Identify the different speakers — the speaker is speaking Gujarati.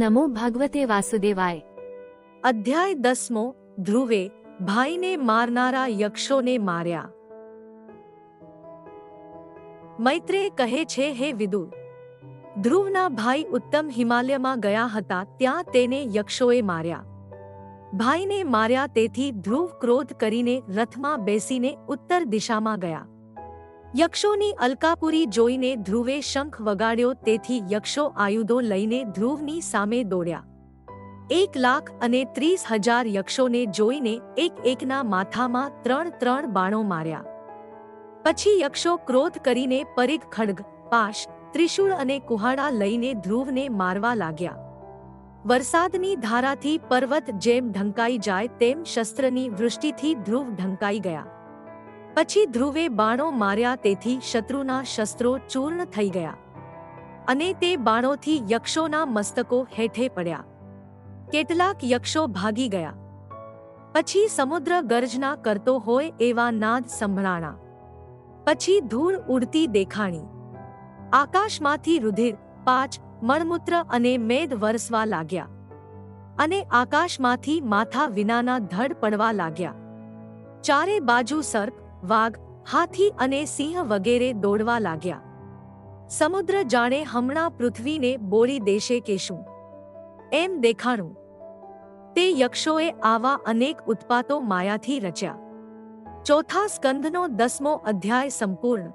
Speaker 1: નમો ભગવતે વાસુદેવાય।
Speaker 2: અધ્યાય 10મો। ધ્રુવે ભાઈને મારનારા યક્ષોને માર્યા। મૈત્રેય કહે છે, હે વિદુર, ધ્રુવના ભાઈ ઉત્તમ હિમાલયમાં ગયા હતા, ત્યાં તેને યક્ષોએ માર્યા। ભાઈને માર્યા તેથી ધ્રુવ ક્રોધ કરીને રથમાં બેસીને ઉત્તર દિશામાં ગયા। યક્ષોની અલકાપુરી જોઈને ધ્રુવે શંખ વગાડ્યો, તેથી યક્ષો આયુધો લઈને ધ્રુવની સામે દોડ્યા। 1,30,000 યક્ષોને જોઈને એક એકના માથામાં 3 બાણો માર્યા। પછી યક્ષો ક્રોધ કરીને પરિઘ, ખડગ, પાશ, ત્રિશૂળ અને કુહાડા લઈને ધ્રુવને મારવા લાગ્યા। વરસાદની ધારાથી પર્વત જેમ ઢંકાઈ જાય તેમ શસ્ત્રની વૃષ્ટિથી ધ્રુવ ઢંકાઈ ગયા। પછી ધ્રુવે બાણો માર્યા, તેથી શત્રુના શસ્ત્રો ચૂર્ણ થઈ ગયા અને તે બાણોથી યક્ષોના મસ્તકો હેઠે પડ્યા। કેટલાક યક્ષો ભાગી ગયા। પછી સમુદ્ર ગર્જના કરતો હોય એવા નાદ સંભળાણા। પછી ધૂળ ઉડતી દેખાણી। આકાશમાંથી રુધિર, પાચ, મળમૂત્ર અને મેદ વરસવા લાગ્યા અને આકાશમાંથી માથા વિનાના ધડ પડવા લાગ્યા। ચારે બાજુ સર્પ, વાઘ, હાથી અને સિંહ વગેરે દોડવા લાગ્યા। સમુદ્ર જાણે હમણાં પૃથ્વીને બોળી દેશે કે શું એમ દેખાણું। તે યક્ષોએ આવા અનેક ઉત્પાતો માયાથી રચ્યા। ચોથા સ્કંધનો 10મો અધ્યાય સંપૂર્ણ।